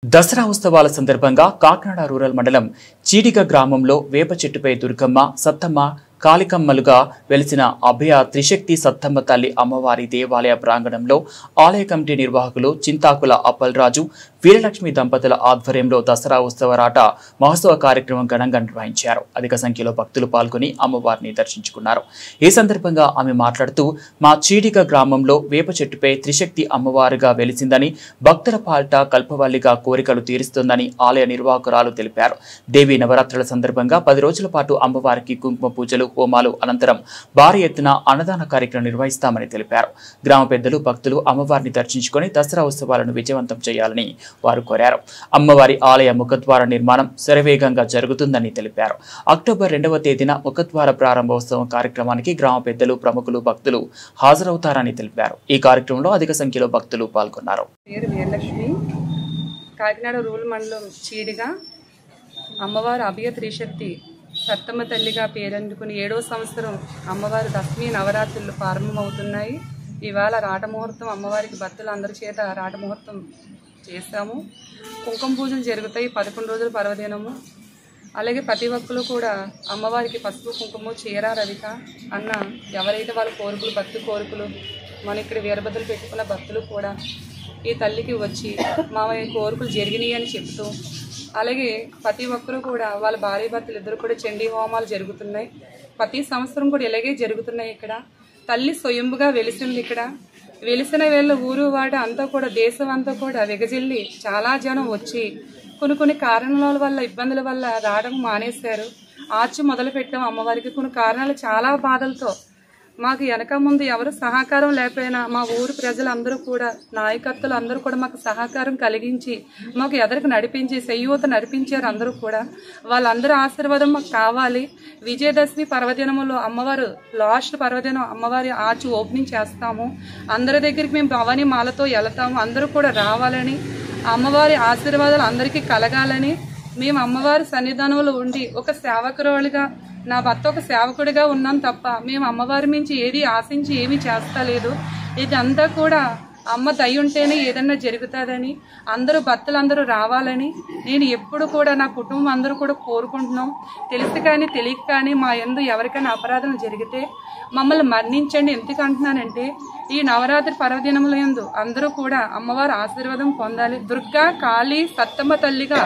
దసరా ఉత్సవాల సందర్భంగా కాకినాడ రూరల్ మండలం చీడిగ గ్రామంలో వేప చెట్టుపై దుర్గమ్మ, సత్తమ్మ, కాళికమ్మలుగా వెలిసిన అభయ త్రిశక్తి సత్తమ్మ తల్లి అమ్మవారి దేవాలయ ప్రాంగణంలో ఆలయ కమిటీ నిర్వాహకులు చింతాకుల అప్పలరాజు, వీరలక్ష్మి దంపతుల ఆధ్వర్యంలో దసరా ఉత్సవరాట మహోత్సవ కార్యక్రమం ఘనంగా నిర్వహించారు. అధిక సంఖ్యలో భక్తులు పాల్గొని అమ్మవారిని దర్శించుకున్నారు. ఈ సందర్భంగా ఆమె మాట్లాడుతూ, మా చీడిగ గ్రామంలో వేప చెట్టుపై త్రిశక్తి అమ్మవారుగా వెలిసిందని, భక్తుల పాలిట కల్పవల్లిగా కోరికలు తీరుస్తుందని ఆలయ నిర్వాహకురాలు తెలిపారు. దేవి నవరాత్రుల సందర్భంగా 10 రోజుల పాటు అమ్మవారికి కుంకుమ పూజలు, హోమాలు అనంతరం భారీ ఎత్తున అన్నదాన కార్యక్రమం నిర్వహిస్తామని తెలిపారు. గ్రామ పెద్దలు, భక్తులు అమ్మవారిని దర్శించుకొని దసరా ఉత్సవాలను విజయవంతం చేయాలని వారు కోరారు. అమ్మవారి ఆలయ ముఖద్వార నిర్మాణం శరవేగంగా జరుగుతుందని తెలిపారు. అక్టోబర్ 2వ తేదీన ముఖద్వార ప్రారంభోత్సవం కార్యక్రమానికి గ్రామ పెద్దలు, ప్రముఖులు, భక్తులు హాజరవుతారని తెలిపారు. ఈ కార్యక్రమంలో అధిక సంఖ్యలో భక్తులు పాల్గొన్నారు. కాకినాడ రూరల్ మండలం చీడిగా అమ్మవారు అభయ త్రిశక్తి సత్తమ్మ తల్లిగా పేరందుకుని 7వ సంవత్సరం అమ్మవారి దశమి నవరాత్రులు ప్రారంభమవుతున్నాయి. ఇవాళ రాటముహూర్తం అమ్మవారికి భక్తులు అందరి చేత రాటముహూర్తం చేస్తాము. కుంకుమ పూజలు జరుగుతాయి. 11 రోజుల పర్వదినము. అలాగే ప్రతి ఒక్కరు కూడా అమ్మవారికి పసుపు, కుంకుమ, చీర, రవిక అన్న ఎవరైతే వాళ్ళ కోరికలు, భక్తి కోరికలు మన ఇక్కడ వీరభద్రులు పెట్టుకున్న భక్తులు కూడా ఈ తల్లికి వచ్చి మా కోరికలు జరిగినాయి అని చెప్తూ, అలాగే ప్రతి ఒక్కరూ కూడా వాళ్ళ భార్య భర్తలు ఇద్దరు కూడా చండీ హోమాలు జరుగుతున్నాయి. ప్రతి సంవత్సరం కూడా ఇలాగే జరుగుతున్నాయి. ఇక్కడ తల్లి స్వయంగా వెలిసింది. ఇక్కడ వెలిసిన వేళ ఊరు వాడ అంతా కూడా, దేశం అంతా కూడా వెగజిల్లి చాలా జనం వచ్చి కొన్ని కారణాల వల్ల, ఇబ్బందుల వల్ల రావడం మానేశారు. ఆర్చి మొదలు పెట్టాం అమ్మవారికి. కొన్ని కారణాలు చాలా బాధలతో మాకు వెనక ముందు ఎవరు సహకారం లేకపోయినా మా ఊరు ప్రజలందరూ కూడా, నాయకత్తులు అందరూ కూడా మాకు సహకారం కలిగించి మాకు ఎదరికి నడిపించి చేయూత నడిపించారు. అందరూ కూడా వాళ్ళందరూ ఆశీర్వాదం మాకు కావాలి. విజయదశమి పర్వదినములో అమ్మవారు లాస్ట్ పర్వదినం అమ్మవారి ఆర్చి ఓపెనింగ్ చేస్తాము. అందరి దగ్గరికి మేము భవానీ మాలతో వెళతాము. అందరూ కూడా రావాలని, అమ్మవారి ఆశీర్వాదాలు అందరికీ కలగాలని మేము అమ్మవారి సన్నిధానంలో ఉండి ఒక సేవకురాలుగా, నా భర్త ఒక సేవకుడిగా ఉన్నాం తప్ప మేము అమ్మవారి నుంచి ఏది ఆశించి ఏమీ చేస్తలేదు. ఇదంతా కూడా అమ్మ దయ ఉంటేనే ఏదన్నా జరుగుతుందని, అందరూ భర్తలందరూ రావాలని నేను ఎప్పుడు కూడా, నా కుటుంబం అందరూ కూడా కోరుకుంటున్నాం. తెలిసి కానీ తెలియక కానీ మా యందు ఎవరికైనా అపరాధం జరిగితే మమ్మల్ని మరణించండి. ఎందుకు అంటున్నానంటే, ఈ నవరాత్రి పర్వదినముల యందు అందరూ కూడా అమ్మవారి ఆశీర్వాదం పొందాలి. దుర్గా, కాళీ, సత్తమ్మ తల్లిగా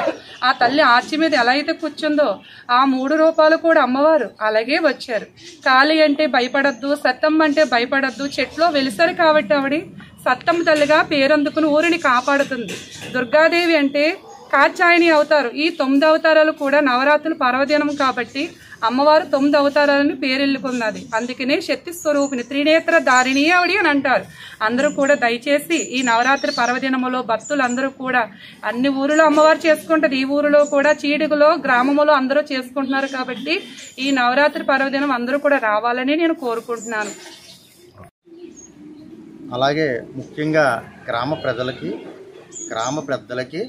ఆ తల్లి ఆర్చి మీద ఎలా అయితే కూర్చుందో ఆ 3 రూపాలు కూడా అమ్మవారు అలాగే వచ్చారు. కాళీ అంటే భయపడద్దు, సత్తమ్మ అంటే భయపడద్దు. చెట్లో వెలిసారు కాబట్టి ఆవిడ సత్తమ్మ తల్లిగా పేరందుకుని ఊరిని కాపాడుతుంది. దుర్గాదేవి అంటే కాచాయని అవతారు. ఈ 9 అవతారాలు కూడా నవరాత్రులు పర్వదినం కాబట్టి అమ్మవారు 9 అవతారాలని పేరెళ్ళుకున్నది. అందుకనే శక్తి స్వరూపిణి, త్రినేత్ర ధారిణి ఆవిడ అని అంటారు. అందరూ కూడా దయచేసి ఈ నవరాత్రి పర్వదినములో భక్తులు అందరూ కూడా, అన్ని ఊరిలో అమ్మవారు చేసుకుంటారు, ఈ ఊరిలో కూడా చీడిగలో గ్రామంలో అందరూ చేసుకుంటున్నారు. కాబట్టి ఈ నవరాత్రి పర్వదినం అందరూ కూడా రావాలని నేను కోరుకుంటున్నాను. అలాగే ముఖ్యంగా గ్రామ ప్రజలకి, గ్రామ పెద్దలకి,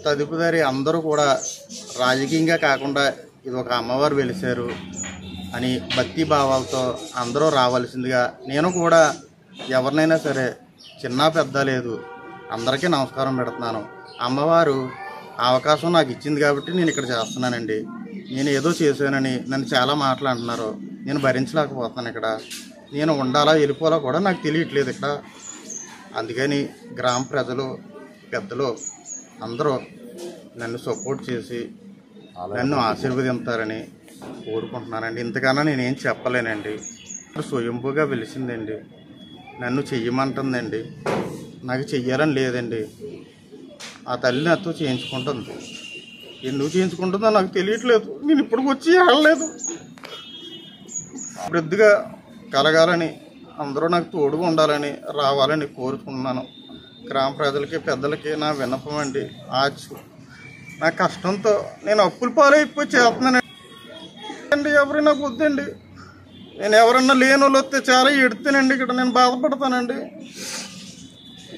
తదుపరి అందరూ కూడా రాజకీయంగా కాకుండా ఇది ఒక అమ్మవారు వెలిశారు అని భక్తి భావాలతో అందరూ రావాల్సిందిగా, నేను కూడా ఎవరినైనా సరే చిన్న పెద్ద లేదు అందరికీ నమస్కారం పెడుతున్నాను. అమ్మవారు అవకాశం నాకు ఇచ్చింది కాబట్టి నేను ఇక్కడ చేస్తున్నానండి. నేను ఏదో చేశానని నన్ను చాలా మాటలు అంటున్నారు. నేను భరించలేకపోతున్నాను. ఇక్కడ నేను ఉండాలా వెళ్ళిపోవాలా కూడా నాకు తెలియట్లేదు ఇక్కడ. అందుకని గ్రామ ప్రజలు, పెద్దలు అందరూ నన్ను సపోర్ట్ చేసి నన్ను ఆశీర్వదించారని కోరుకుంటున్నానండి. ఇంతకన్నా నేనేం చెప్పలేనండి. స్వయంభూగా వెలిసిందండి, నన్ను చెయ్యమంటుందండి. నాకు చెయ్యాలని లేదండి. ఆ తల్లి నాతో చేయించుకుంటుంది. ఎందుకు చేయించుకుంటుందో నాకు తెలియట్లేదు. నేను ఇప్పుడు వచ్చి ఆడలేదు. వృద్ధిగా కలగాలని, అందరూ నాకు తోడుగా ఉండాలని, రావాలని కోరుకుంటున్నాను. గ్రామ ప్రజలకి, పెద్దలకి నా విన్నపం అండి. నా కష్టంతో నేను అప్పుల పాలైపోయి చేస్తున్నానండి. ఎవరు నాకు వద్దండి. నేను ఎవరన్నా లేని వాళ్ళు వస్తే చాలా ఎడుతానండి. ఇక్కడ నేను బాధపడతానండి.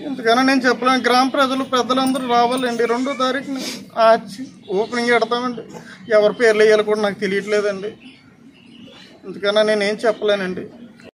ఇంతకన్నా నేను చెప్పలేను. గ్రామ ప్రజలు, పెద్దలందరూ రావాలండి. 2వ తారీఖుని ఆర్చి ఓపెనింగ్ పెడతామండి. ఎవరి పేర్లు వేయాలి కూడా నాకు తెలియట్లేదండి. ఇంతకన్నా నేనేం చెప్పలేనండి.